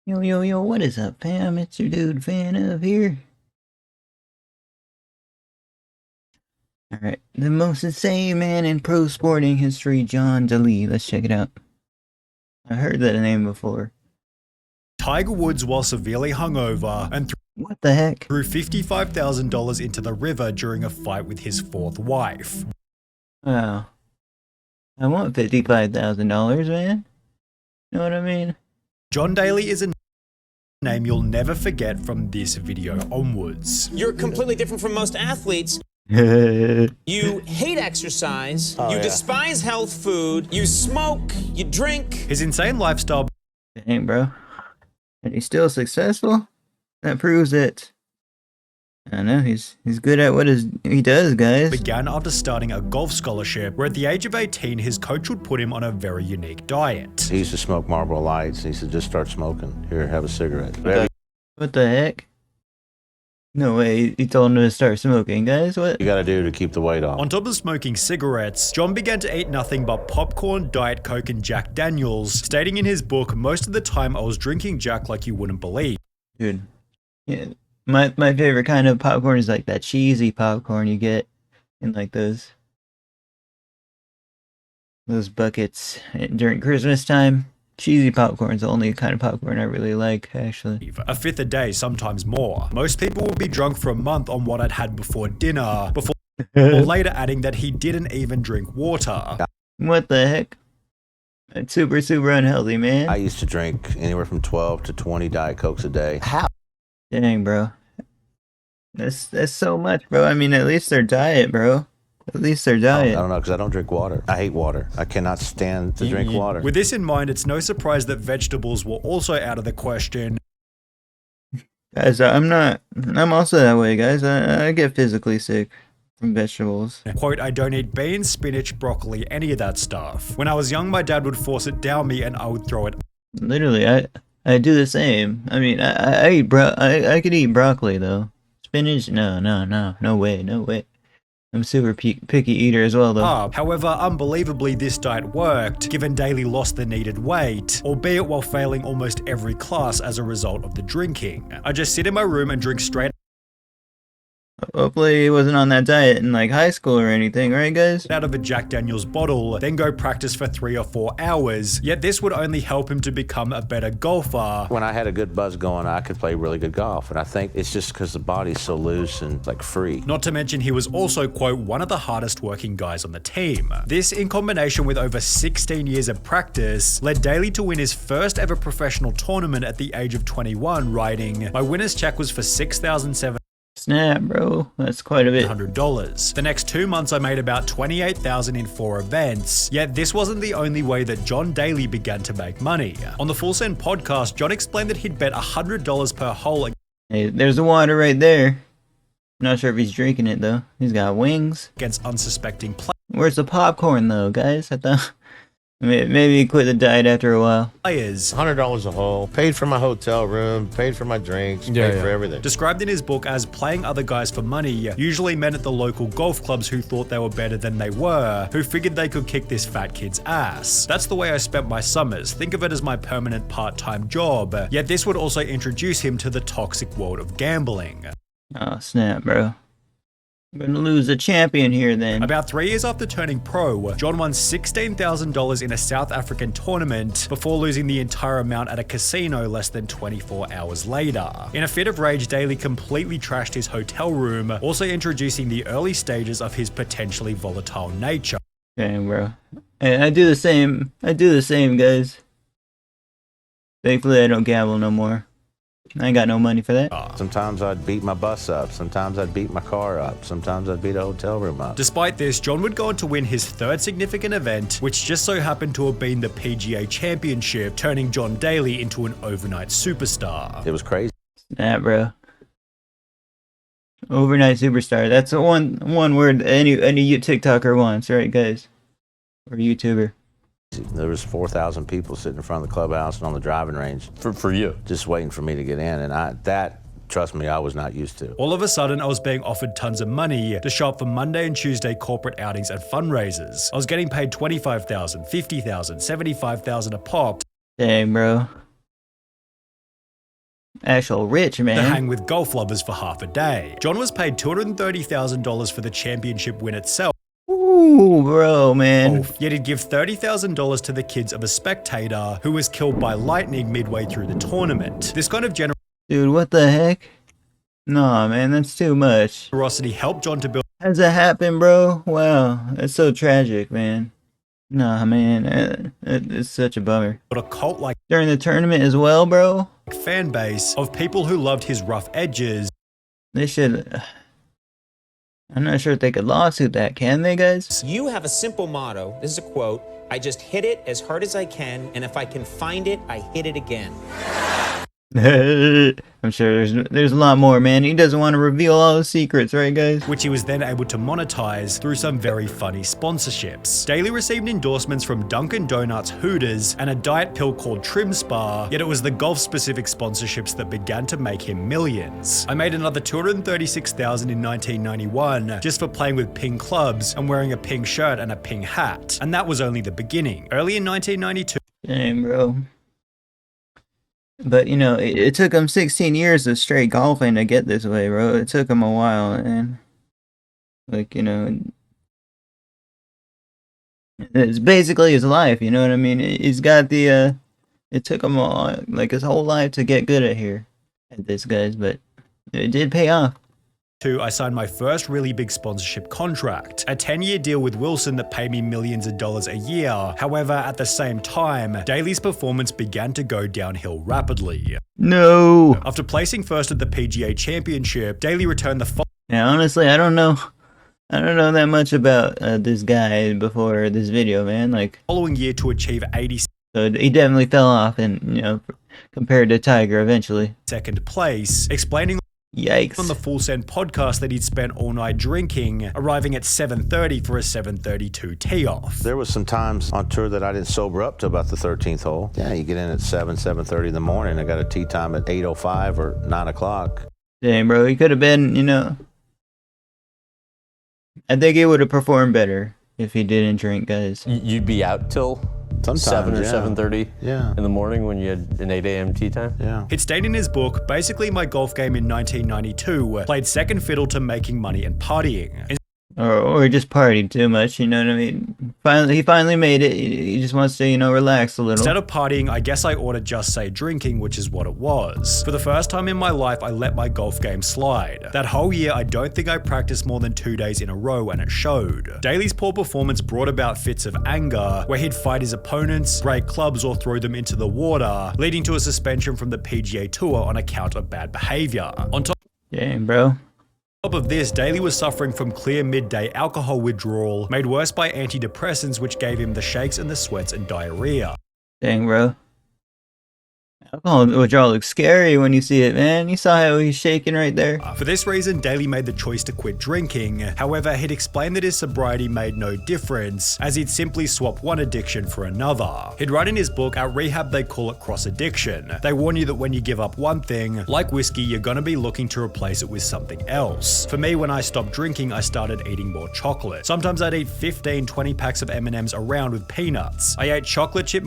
Yo, yo, yo, what is up, fam? It's your dude, FanOF here. Alright, the most insane man in pro sporting history, Daly. Let's check it out. I heard that name before. Tiger Woods while severely hungover and What the heck? threw $55,000 into the river during a fight with his fourth wife. Wow. I want $55,000, man. Know what I mean? John Daly is a name you'll never forget from this video onwards. You're completely different from most athletes. Dang, You hate exercise, you despise health food, you smoke, you drink. His insane lifestyle bro. And he's still successful? That proves it. I know, he's good at what he does, guys. began after starting a golf scholarship where at the age of 18 his coach would put him on a very unique diet. He used to smoke Marlboro Lights, and he said, just start smoking. Here, have a cigarette. What the heck? No way, he told him to start smoking, guys. What? You gotta do to keep the weight off. On top of smoking cigarettes, John began to eat nothing but popcorn, Diet Coke, and Jack Daniels, stating in his book, "Most of the time I was drinking Jack like you wouldn't believe." Dude. Yeah. My favorite kind of popcorn is like that cheesy popcorn you get in like those buckets during Christmas time. Cheesy popcorn's the only kind of popcorn I really like, actually. A fifth a day, sometimes more. Most people would be drunk for a month on what I'd had before dinner, before or later adding that he didn't even drink water. What the heck? That's super unhealthy, man. I used to drink anywhere from 12 to 20 Diet Cokes a day. How? Dang, bro. That's so much, bro. I mean, at least their diet, bro. At least their I diet. don't know, because I don't drink water. I hate water. I cannot stand to drink water. With this in mind, it's no surprise that vegetables were also out of the question. Guys, I'm also that way, guys. I get physically sick from vegetables. Quote, "I don't eat beans, spinach, broccoli, any of that stuff. When I was young, my dad would force it down me and I would throw it." Literally, I do the same. I mean, I could eat broccoli though. Spinach? No way. I'm super picky eater as well, though. Up. However, unbelievably, this diet worked, given Daly lost the needed weight, albeit while failing almost every class as a result of the drinking. I just sit in my room and drink straight Hopefully he wasn't on that diet in like high school or anything, right, guys? out of a Jack Daniels bottle, then go practice for 3 or 4 hours. Yet this would only help him to become a better golfer. When I had a good buzz going, I could play really good golf. And I think it's just because the body's so loose and like free. Not to mention he was also, quote, one of the hardest working guys on the team. This, in combination with over 16 years of practice, led Daly to win his first ever professional tournament at the age of 21, writing, "My winner's check was for $6,700. Snap, bro. That's quite a bit. The next 2 months I made about $28,000 in 4 events. Yet this wasn't the only way that John Daly began to make money. On the Full Send podcast, John explained that he'd bet $100 per hole Hey, there's the water right there. Not sure if he's drinking it though. He's got wings. against unsuspecting Where's the popcorn though, guys? I thought maybe he quit the diet after a while. players. $100 a hole. Paid for my hotel room, paid for my drinks, paid for everything. Described in his book as playing other guys for money, usually men at the local golf clubs who thought they were better than they were, who figured they could kick this fat kid's ass. That's the way I spent my summers. Think of it as my permanent part-time job. Yet this would also introduce him to the toxic world of gambling. Oh snap, bro. I'm gonna lose a champion here then. About 3 years after turning pro, John won $16,000 in a South African tournament before losing the entire amount at a casino less than 24 hours later. In a fit of rage, Daly completely trashed his hotel room, also introducing the early stages of his potentially volatile nature. Dang, bro. Hey, I do the same, guys. Thankfully, I don't gamble no more. I ain't got no money for that. Sometimes I'd beat my bus up. Sometimes I'd beat my car up. Sometimes I'd beat a hotel room up. Despite this, John would go on to win his 3rd significant event, which just so happened to have been the PGA Championship, turning John Daly into an overnight superstar. It was crazy. Snap, bro. Overnight superstar. That's the one word any TikToker wants, right, guys? Or YouTuber. There was 4,000 people sitting in front of the clubhouse and on the driving range. For you. Just waiting for me to get in. And trust me, I was not used to. All of a sudden, I was being offered tons of money to show up for Monday and Tuesday corporate outings and fundraisers. I was getting paid $25,000, $50,000, $75,000 a pop. Dang, bro. Actual rich to man. hang with golf lovers for half a day. John was paid $230,000 for the championship win itself, Ooh, bro, man. yet he'd give $30,000 to the kids of a spectator who was killed by lightning midway through the tournament. This kind of Dude, what the heck? Nah, man, that's too much. generosity helped John to build How's that happen, bro? Wow, that's so tragic, man. Nah, man, it's such a bummer. a cult-like During the tournament as well, bro? fan base of people who loved his rough edges. They should... I'm not sure if they could lawsuit that, can they, guys? You have a simple motto. This is a quote. I just hit it as hard as I can, and if I can find it, I hit it again. I'm sure there's a lot more, man. He doesn't want to reveal all the secrets, right, guys? Which he was then able to monetize through some very funny sponsorships. Daly received endorsements from Dunkin' Donuts, Hooters, and a diet pill called Trim Spa, yet it was the golf-specific sponsorships that began to make him millions. I made another $236,000 in 1991 just for playing with ping clubs and wearing a ping shirt and a ping hat, and that was only the beginning. Early in 1992, Damn, bro. But, you know, it took him 16 years of straight golfing to get this way, bro. It took him a while, and... Like, you know... It's basically his life, you know what I mean? He's got the, It took him like his whole life to get good at this, guys, but it did pay off. I signed my first really big sponsorship contract, a 10-year deal with Wilson that paid me millions of dollars a year. However, at the same time, Daly's performance began to go downhill rapidly. No! After placing first at the PGA Championship, Daly returned the Yeah, honestly, I don't know that much about this guy before this video, man. Like, following year to achieve 82nd so he definitely fell off, and, you know, compared to Tiger eventually. place, explaining Yikes. on the Full Send podcast that he'd spent all night drinking, arriving at 7:30 for a 7:32 tee-off. There was some times on tour that I didn't sober up till about the 13th hole. Yeah, you get in at 7:30 in the morning. I got a tee time at 8:05 or 9 o'clock. Dang, bro, he could have been, you know... I think he would have performed better if he didn't drink, guys. You'd be out till Sometimes, 7 or yeah. 7:30 Yeah. in the morning when you had an 8 a.m. tee time? Yeah. It stated in his book, basically my golf game in 1992 played second fiddle to making money and partying. Or just partied too much, you know what I mean? He finally made it. He just wants to, you know, relax a little. Instead of partying, I guess I ought to just say drinking, which is what it was. For the first time in my life, I let my golf game slide. That whole year, I don't think I practiced more than 2 days in a row, and it showed. Daly's poor performance brought about fits of anger, where he'd fight his opponents, break clubs, or throw them into the water, leading to a suspension from the PGA Tour on account of bad behavior. On top Dang, bro. of this, Daly was suffering from clear midday alcohol withdrawal, made worse by antidepressants which gave him the shakes and the sweats and diarrhea. Dang, bro. Alcohol withdrawal looks scary when you see it, man. You saw how he's shaking right there. For this reason, Daly made the choice to quit drinking. However, he'd explained that his sobriety made no difference, as he'd simply swap one addiction for another. He'd write in his book, at rehab they call it cross-addiction. They warn you that when you give up one thing, like whiskey, you're gonna be looking to replace it with something else. For me, when I stopped drinking, I started eating more chocolate. Sometimes I'd eat 15, 20 packs of M&Ms around with peanuts. I ate chocolate chip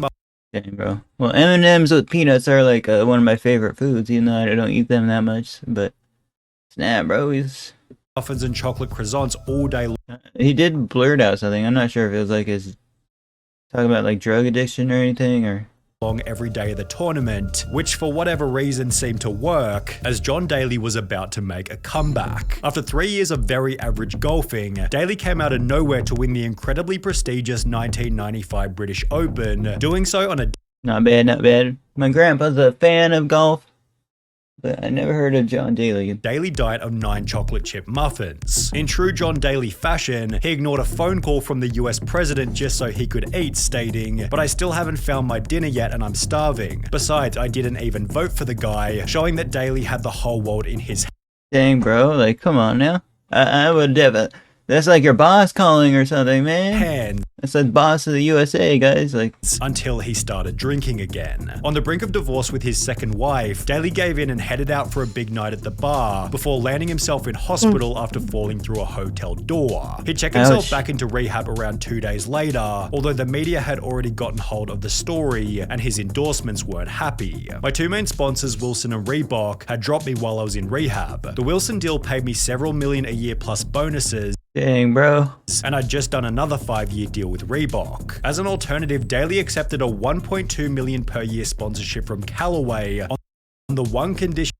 Dang, bro. Well, M&Ms with peanuts are like one of my favorite foods, even though I don't eat them that much. But, snap, bro. muffins and chocolate croissants all day long. He did blurt out something. I'm not sure if it was like his... Talking about like drug addiction or anything, or... Every day of the tournament, which for whatever reason seemed to work, as John Daly was about to make a comeback. After 3 years of very average golfing, Daly came out of nowhere to win the incredibly prestigious 1995 British Open, doing so on a Not bad, not bad. My grandpa's a fan of golf, but I never heard of John Daly. daily diet of 9 chocolate chip muffins. In true John Daly fashion, he ignored a phone call from the US president just so he could eat, stating, "But I still haven't found my dinner yet and I'm starving. Besides, I didn't even vote for the guy," showing that Daly had the whole world in his Dang, bro. Like, come on now. I would That's like your boss calling or something, man. hands That's the boss of the USA, guys. Like, until he started drinking again. On the brink of divorce with his second wife, Daly gave in and headed out for a big night at the bar before landing himself in hospital after falling through a hotel door. He checked himself Ouch. back into rehab around 2 days later, although the media had already gotten hold of the story and his endorsements weren't happy. My two main sponsors, Wilson and Reebok, had dropped me while I was in rehab. The Wilson deal paid me several million a year plus bonuses, dang, bro. and I'd just done another 5-year deal with Reebok. As an alternative, Daly accepted a $1.2 million per year sponsorship from Callaway on the one condition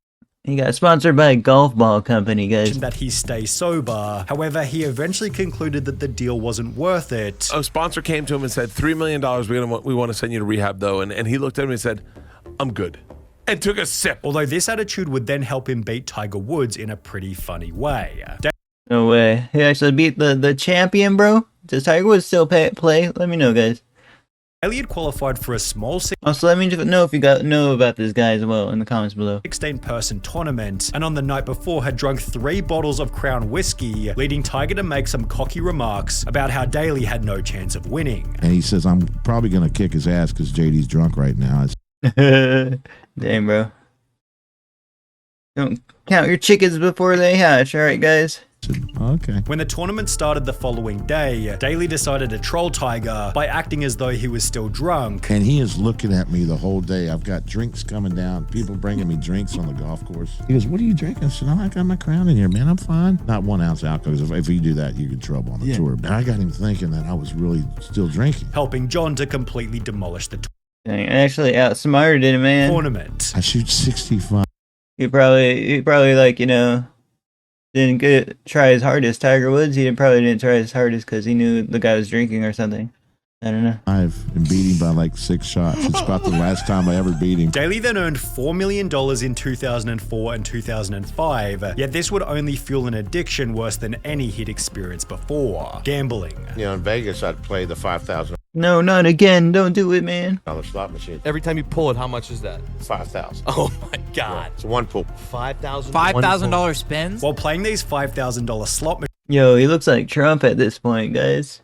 He got sponsored by a golf ball company, guys. that he stay sober. However, he eventually concluded that the deal wasn't worth it. A sponsor came to him and said, $3 million, we want to send you to rehab, though. And he looked at him and said, I'm good. And took a sip. Although this attitude would then help him beat Tiger Woods in a pretty funny way. No way. He actually beat the champion, bro? Does Tiger Woods still play? Let me know, guys. Daly had qualified for a small Also, let me know if you know about this guy as well in the comments below. 16-person tournament, and on the night before had drunk 3 bottles of Crown whiskey, leading Tiger to make some cocky remarks about how Daly had no chance of winning. And he says, I'm probably going to kick his ass because JD's drunk right now. Dang, bro. Don't count your chickens before they hatch, alright, guys? Okay. When the tournament started the following day, Daly decided to troll Tiger by acting as though he was still drunk. And he is looking at me the whole day. I've got drinks coming down, people bringing me drinks on the golf course. He goes, what are you drinking? I said, oh, I got my Crown in here, man. I'm fine. Not 1 ounce alcohol, because if you do that, you get in trouble on the tour. But I got him thinking that I was really still drinking. Helping John to completely demolish the Dang, I actually outsmarted him, man. tournament. I shoot 65. He probably like, you know, didn't try his hardest. Tiger Woods, probably didn't try his hardest because he knew the guy was drinking or something. I don't know. I've been beat him by like 6 shots. It's about the last time I ever beat him. Daly then earned $4 million in 2004 and 2005, yet this would only fuel an addiction worse than any he'd experienced before. Gambling. You know, in Vegas, I'd play the $5,000 No, not again. Don't do it, man. slot machine. Every time you pull it, how much is that? $5,000. Oh my God. It's one pool. $5,000? $5,000 spends? While playing these $5,000 slot Yo, he looks like Trump at this point, guys.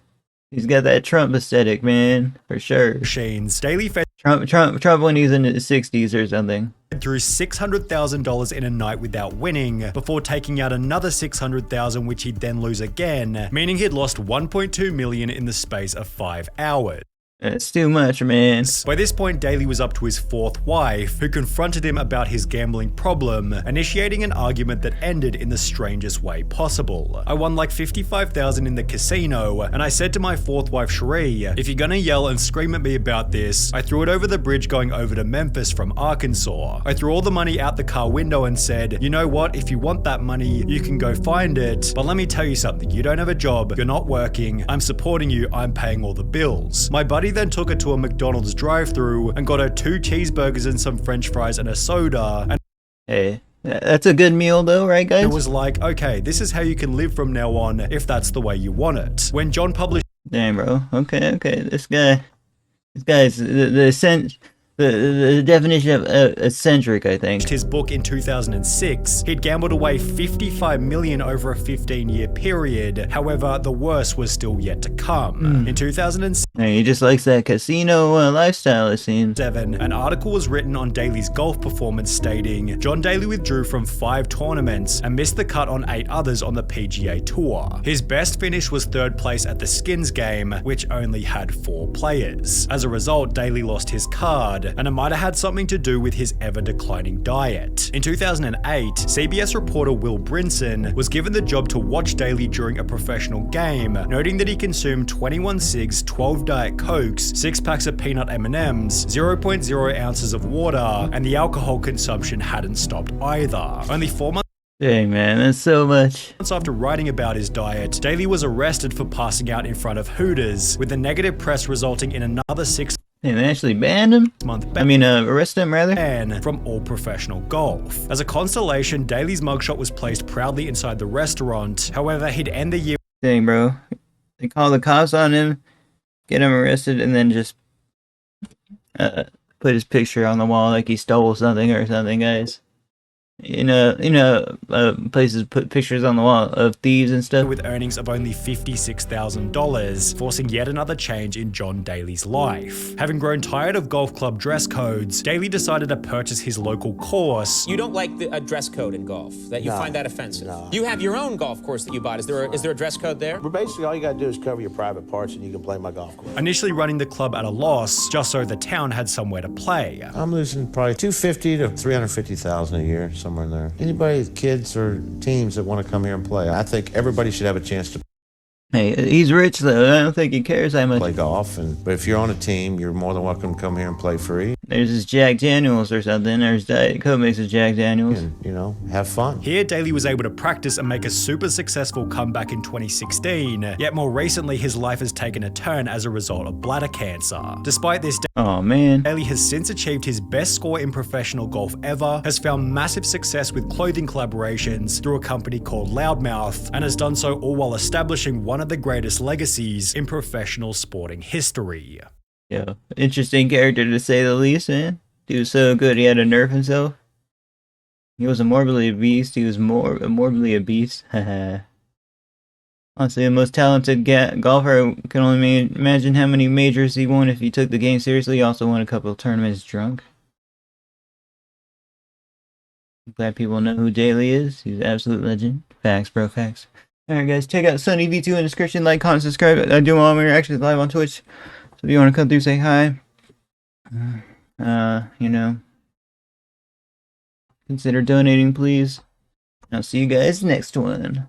He's got that Trump aesthetic, man, for sure. machines, Daly fed Trump when he's in his 60s or something. through $600,000 in a night without winning, before taking out another $600,000, which he'd then lose again, meaning he'd lost $1.2 million in the space of 5 hours. It's too much, man. By this point, Daly was up to his 4th wife, who confronted him about his gambling problem, initiating an argument that ended in the strangest way possible. I won like $55,000 in the casino, and I said to my 4th wife, Cherie, if you're gonna yell and scream at me about this, I threw it over the bridge going over to Memphis from Arkansas. I threw all the money out the car window and said, you know what, if you want that money, you can go find it, but let me tell you something, you don't have a job, you're not working, I'm supporting you, I'm paying all the bills. My buddy then took her to a McDonald's drive-thru and got her 2 cheeseburgers and some french fries and a soda, and Hey, that's a good meal though, right, guys? it was like, okay, this is how you can live from now on if that's the way you want it. When John published Damn, bro. Okay. This guy's the definition of eccentric, I think. his book in 2006, he'd gambled away $55 million over a 15-year period. However, the worst was still yet to come. In 2007, Hey, he just likes that casino lifestyle, it seems. an article was written on Daly's golf performance stating, John Daly withdrew from 5 tournaments and missed the cut on 8 others on the PGA Tour. His best finish was 3rd place at the Skins game, which only had 4 players. As a result, Daly lost his card, and it might have had something to do with his ever-declining diet. In 2008, CBS reporter Will Brinson was given the job to watch Daly during a professional game, noting that he consumed 21 cigs, 12 Diet Cokes, 6 packs of peanut M&Ms, 0.0 ounces of water, and the alcohol consumption hadn't stopped either. Only 4 months Dang, man, that's so much. after writing about his diet, Daly was arrested for passing out in front of Hooters, with the negative press resulting in another 6 Hey, they actually banned him? month Arrested him, rather? ban from all professional golf. As a consolation, Daly's mugshot was placed proudly inside the restaurant. However, he'd end the year Dang, bro. They call the cops on him, get him arrested, and then just put his picture on the wall like he stole something or something, guys. places put pictures on the wall of thieves and stuff. With earnings of only $56,000, forcing yet another change in John Daly's life. Having grown tired of golf club dress codes, Daly decided to purchase his local course. You don't like a dress code in golf, that you find that offensive. No. You have your own golf course that you bought. Is there a dress code there? But basically, all you got to do is cover your private parts and you can play my golf course. Initially running the club at a loss, just so the town had somewhere to play. I'm losing probably $250,000 to $350,000 a year, somewhere in there. Anybody, kids or teams that want to come here and play, I think everybody should have a chance to Hey, he's rich though. I don't think he cares that much. play golf. But if you're on a team, you're more than welcome to come here and play free. There's this Jack Daniels or something. There's Diet Coke makes a Jack Daniels. And, have fun. Here, Daly was able to practice and make a super successful comeback in 2016, yet more recently his life has taken a turn as a result of bladder cancer. Despite this, Oh man. Daly has since achieved his best score in professional golf ever, has found massive success with clothing collaborations through a company called Loudmouth, and has done so all while establishing one of the greatest legacies in professional sporting history. Yo, interesting character to say the least, man. Dude was so good, he had to nerf himself. He was a morbidly a beast. He was morbidly a beast. Honestly, the most talented golfer. Can only imagine how many majors he won if he took the game seriously. He also won a couple of tournaments drunk. I'm glad people know who Daly is. He's an absolute legend. Facts, bro, facts. Alright guys, check out Sunny V2 in the description. Like, comment, subscribe. I do all my reactions live on Twitch. So if you want to come through, say hi. Consider donating, please. I'll see you guys next one.